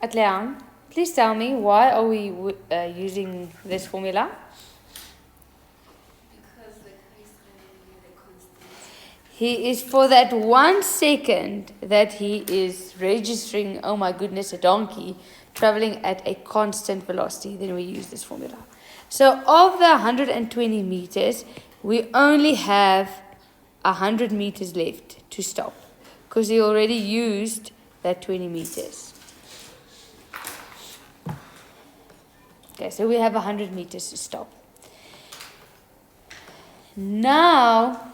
Atleang, please tell me, why are we using this formula? Because the car is traveling at a constant. He is, for that 1 second that he is registering, oh my goodness, a donkey, traveling at a constant velocity, then we use this formula. So of the 120 meters, we only have 100 meters left to stop, because he already used that 20 meters. Okay, so we have 100 meters to stop. Now,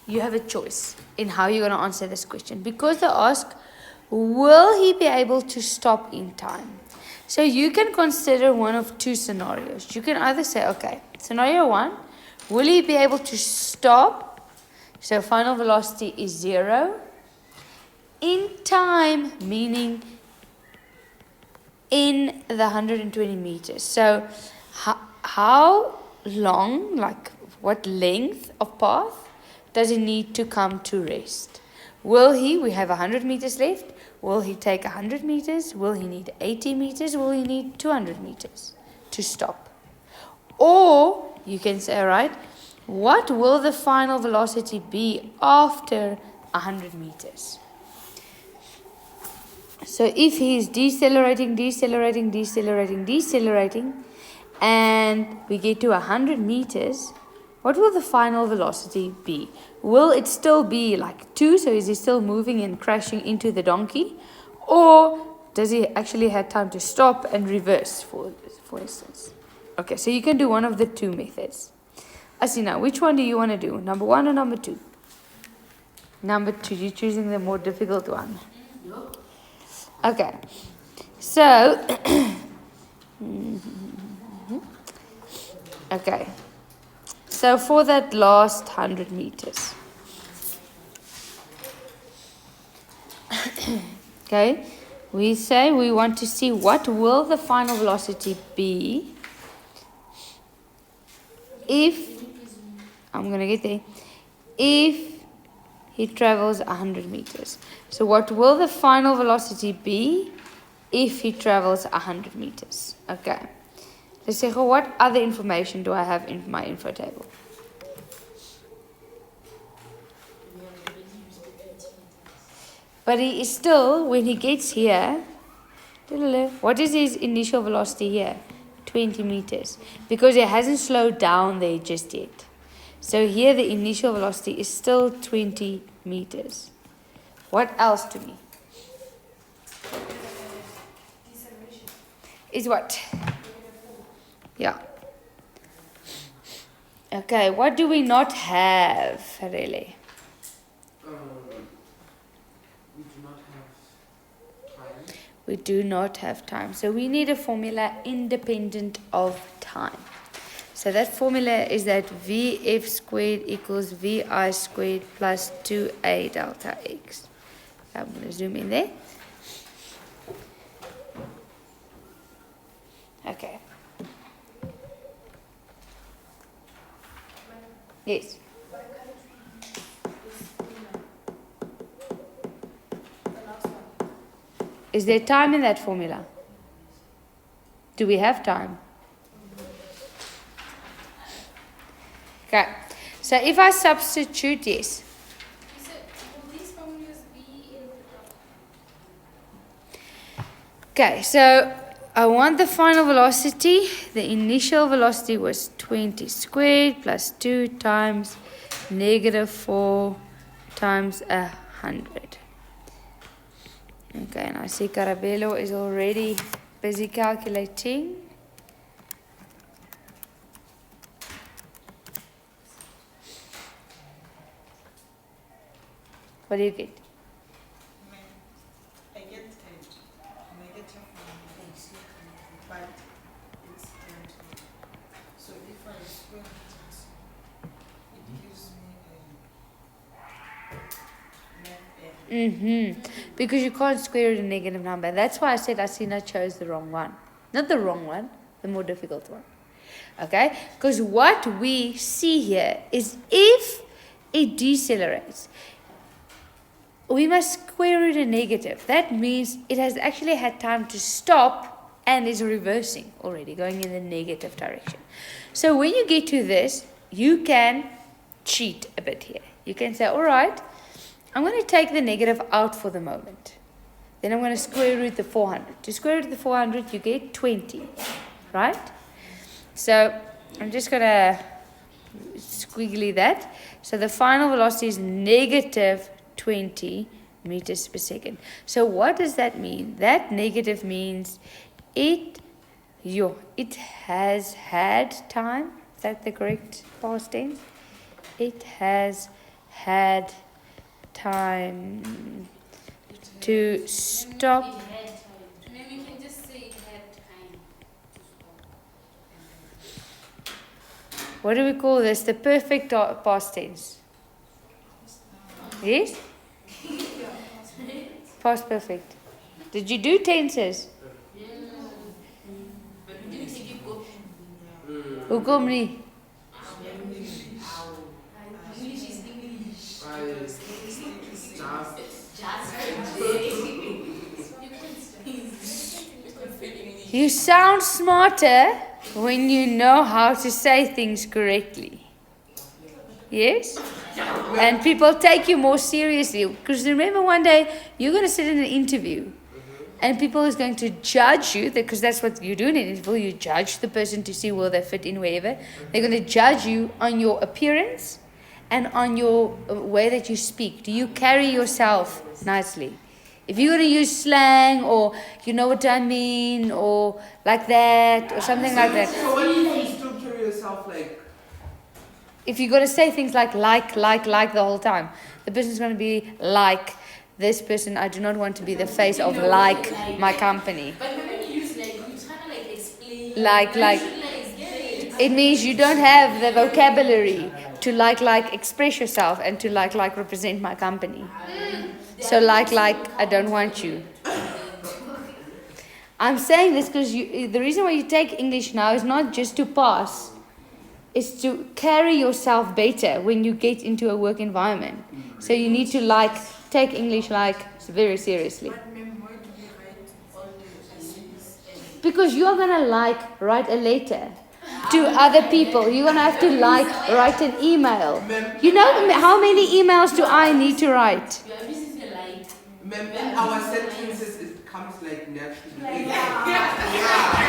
you have a choice in how you're going to answer this question. Because they ask, will he be able to stop in time? So you can consider one of two scenarios. You can either say, okay, scenario 1, will he be able to stop? So final velocity is 0. In time, meaning in the 120 meters. So how long, like what length of path does he need to come to rest? Will he, we have 100 meters left, will he take 100 meters? Will he need 80 meters? Will he need 200 meters to stop? Or you can say, all right, what will the final velocity be after 100 meters? So if he is decelerating, and we get to 100 meters, what will the final velocity be? Will it still be like 2, so is he still moving and crashing into the donkey? Or does he actually have time to stop and reverse, for instance? Okay, so you can do one of the two methods. Asina, which one do you want to do? Number 1 or number 2? Number 2, you're choosing the more difficult one. Okay, so, okay, so for that last 100 meters, okay, we say we want to see what will the final velocity be if, I'm going to get there, if he travels 100 meters. So what will the final velocity be if he travels 100 meters? Okay. Let's say, what other information do I have in my info table? But he is still, when he gets here, what is his initial velocity here? 20 meters. Because he hasn't slowed down there just yet. So here the initial velocity is still 20 meters. What else to me? Is what? Yeah. Okay, what do we not have, really? We do not have time. We do not have time. So we need a formula independent of time. So that formula is that Vf squared equals Vi squared plus 2a delta x. I'm going to zoom in there. Okay. Yes. Is there time in that formula? Do we have time? Okay. So if I substitute this. Will these formulas be in Okay, so I want the final velocity. The initial velocity was 20 squared plus 2 times -4 times 100. Okay, and I see Carabello is already busy calculating. What do you get? I get negative 1, but it's 20. So if I square it gives me a Because you can't square a negative number. That's why I said Asina chose the wrong one. Not the wrong one, the more difficult one. Okay? Because what we see here is if it decelerates, we must square root a negative. That means it has actually had time to stop and is reversing already, going in the negative direction. So when you get to this, you can cheat a bit here. You can say, all right, I'm going to take the negative out for the moment. Then I'm going to square root the 400. To square root the 400, you get 20, right? So I'm just going to squiggly that. So the final velocity is negative 20 meters per second. So what does that mean? That negative means it has had time. Is that the correct past tense? It has had time to stop. Maybe we can just say it had time to stop. What do we call this? The perfect past tense. Yes? Past perfect. Did you do tenses? Hoekom nie? You sound smarter when you know how to say things correctly. Yes? And people take you more seriously. Because remember, one day you're going to sit in an interview and people is going to judge you, because that's what you do in an interview. You judge the person to see where they fit in wherever. They're going to judge you on your appearance and on your way that you speak. Do you carry yourself nicely? If you're going to use slang or you know what I mean or like that or something like that. So what do you structure yourself like? If you're going to say things like the whole time, the person's going to be like this person. I do not want to be the face of like my company. But when you use like, you trying to like explain. Like. It means you don't have the vocabulary to like express yourself and to like represent my company. So like I don't want you. I'm saying this because the reason why you take English now is not just to pass. It's to carry yourself better when you get into a work environment. So you need to take English very seriously. Because you're gonna write a letter to other people. You're gonna have to write an email. You know how many emails do I need to write? In our sentences, it comes naturally.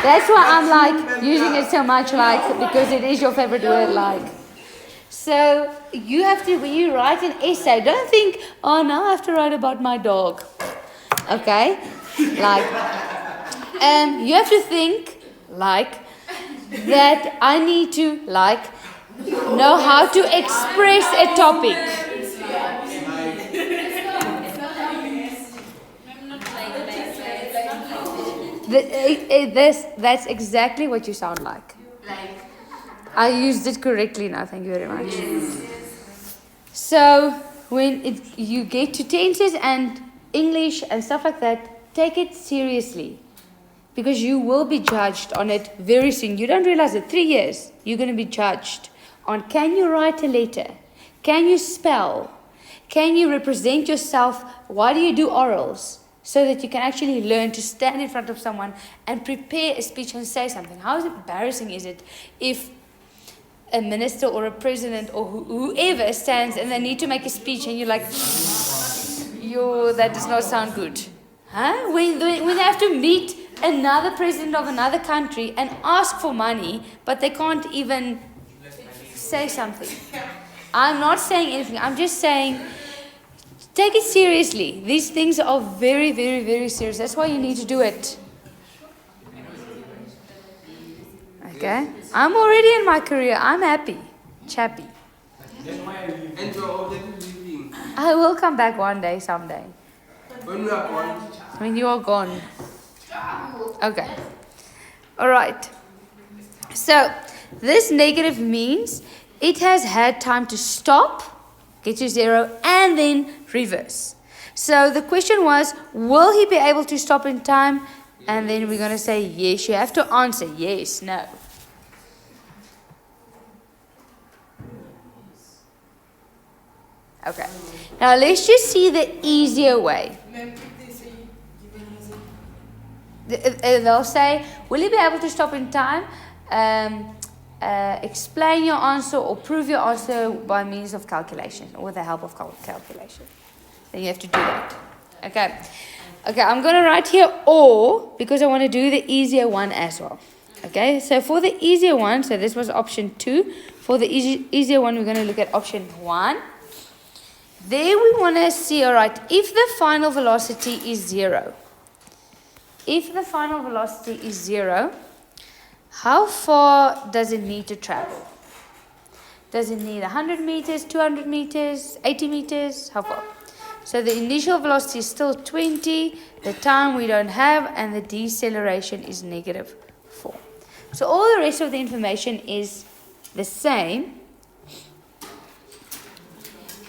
That's why I'm using it so much because it is your favorite word So you have to, when you write an essay, don't think, oh, now I have to write about my dog. Okay? You have to think that I need to know how to express a topic. That's exactly what you sound like. I used it correctly now, thank you very much. So when you get to tenses and English and stuff like that, take it seriously. Because you will be judged on it very soon. You don't realize it. 3 years, you're going to be judged on, can you write a letter? Can you spell? Can you represent yourself? Why do you do orals? So that you can actually learn to stand in front of someone and prepare a speech and say something. How embarrassing is it if a minister or a president or whoever stands and they need to make a speech and you're like, that does not sound good. Huh? When they have to meet another president of another country and ask for money, but they can't even say something. I'm not saying anything. I'm just saying, take it seriously. These things are very, very, very serious. That's why you need to do it. Okay? I'm already in my career. I'm happy. Chappy. And you're already leaving. I will come back one day, someday. When we are gone. When you are gone. Okay. Alright. So, this negative means it has had time to stop, get to 0, and then reverse. So the question was, will he be able to stop in time? And then we're going to say yes. You have to answer yes, no. Okay. Now let's just see the easier way. Ma'am, if they say given as a They'll say, will you be able to stop in time? Explain your answer or prove your answer by means of calculation or with the help of calculation. Then you have to do that. Okay. Okay, I'm going to write here or because I want to do the easier one as well. Okay, so for the easier one, so this was option 2. For the easier one, we're going to look at option 1. There we want to see, all right, if the final velocity is 0. If the final velocity is 0, how far does it need to travel? Does it need 100 meters, 200 meters, 80 meters? How far? So the initial velocity is still 20, the time we don't have, and the deceleration is -4. So all the rest of the information is the same.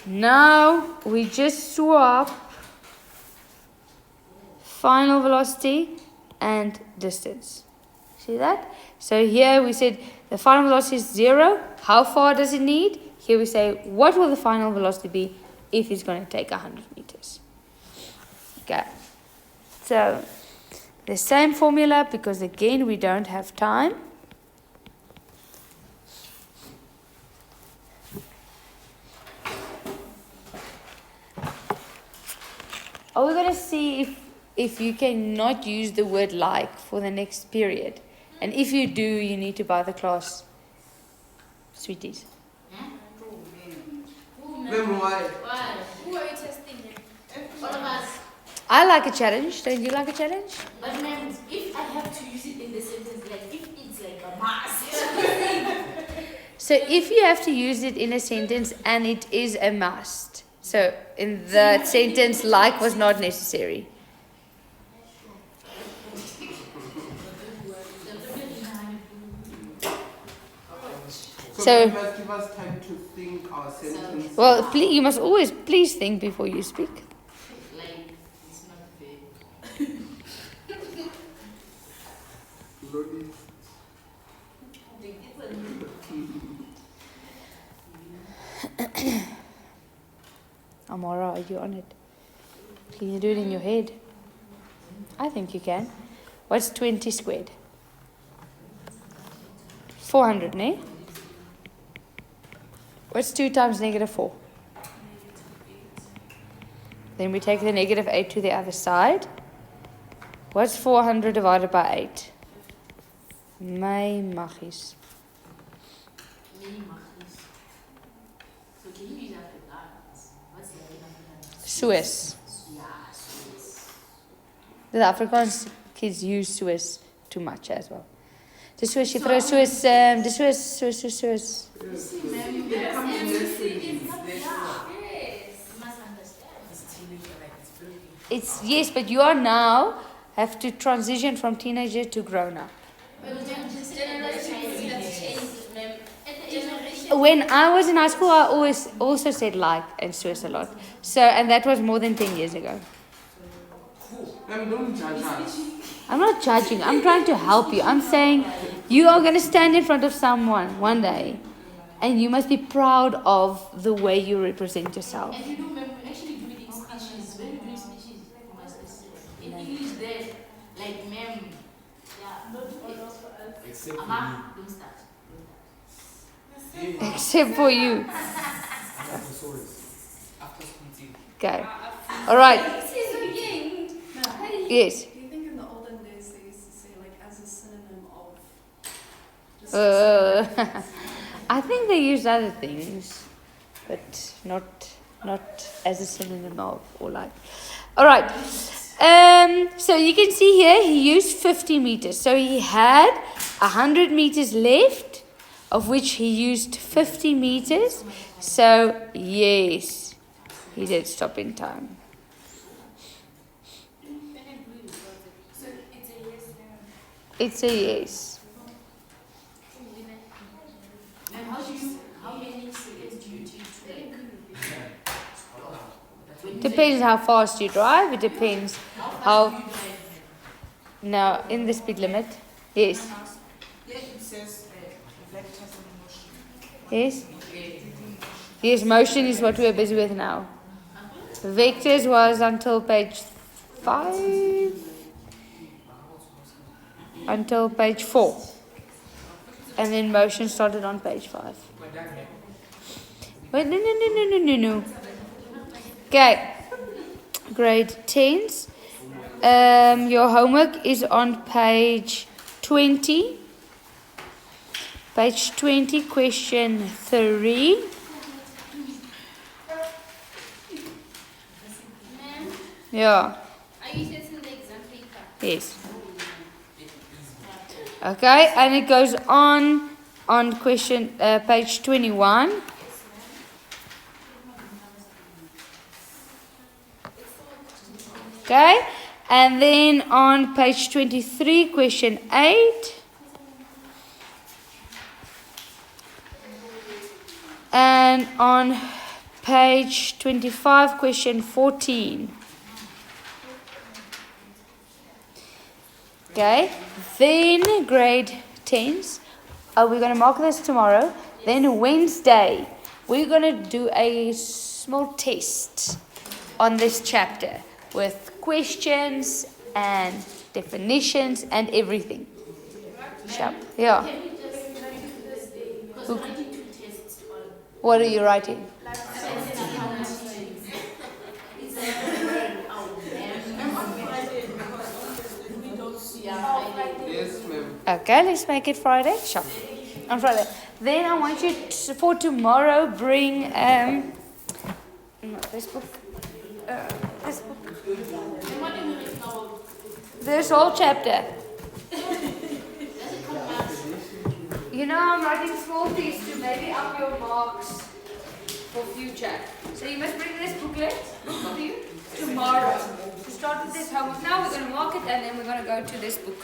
Now we just swap final velocity and distance. See that? So here we said the final velocity is 0. How far does it need? Here we say, what will the final velocity be if it's going to take 100 meters? Okay. So the same formula because again we don't have time. Are we going to see if you cannot use the word like for the next period? And if you do, you need to buy the class sweeties. Ma'am, why? Why? Who are you testing? All of us. I like a challenge. Don't you like a challenge? But ma'am, if I have to use it in the sentence, like if it's like a must. So if you have to use it in a sentence and it is a must. So in the sentence, like was not necessary. So you must give us time to think our sentence. Well, you must always please think before you speak. Like, it's not fair. Slowly. Amara, are you on it? Can you do it in your head? I think you can. What's 20 squared? 400, ne? What's 2 times -4? Then we take the -8 to the other side. What's 400 divided by 8? My maggies. So can you use Afrikaans? What's the name of that? Swiss. Yeah, Swiss. The Afrikaans kids use Swiss too much as well. The Swiss, you throw Swiss, the Swiss. Ma'am, you Come in this You must understand. It's yes, but you are now have to transition from teenager to grown up. When I was in high school, I always also said like and Swiss a lot. So, and that was more than 10 years ago. Ma'am, don't judge us. I'm not judging. I'm trying to help you. I'm saying you are going to stand in front of someone one day, and you must be proud of the way you represent yourself. And you know, ma'am, we actually do it in speeches. When we do speeches, we must listen. In English, there, like, ma'am, yeah, not do it. Except for Ama, me. don't start. Except for you. After stories. After school tea. Okay. All right. Yes. Do you think in the olden days they used to say like as a synonym of? Just I think they use other things, but not as a synonym of or like. All right. So you can see here he used 50 meters. So he had 100 meters left, of which he used 50 meters. So yes, he did stop in time. So it's a yes, ma'am. It's a yes. Ma'am, how many seconds do you take to like? Depends how fast you drive. It depends How how. fast do you drive? Now in the speed limit. Yes. Yeah, it says vectors in motion. Yes. Yes, motion is what we're busy with now. Vectors was until page 5. Until page 4. And then motion started on page 5. Wait, no. Okay. Grade 10s. Your homework is on page 20. Page 20, question 3. Ma'am, Yeah. are you setting the exam paper? Yes. Okay, and it goes on question page 21. Okay, and then on page 23, question 8. And on page 25, question 14. Okay, then grade 10s. We're going to mark this tomorrow. Then Wednesday, we're going to do a small test on this chapter with questions and definitions and everything. Sharp. Yeah. Can we just practice this day? Because we're writing 2 tests on What are you writing? it's a word out there. Yes, ma'am. Okay, let's make it Friday. Sure. On Friday. Then I want you to, for tomorrow, bring this book. This book. And what do you mean now? This whole chapter. Does it come back? You know, I'm writing small things to maybe up your marks for future. So you must bring this booklet with you tomorrow. To start with this homework. Now we're going to mark it and then we're going to go to this book.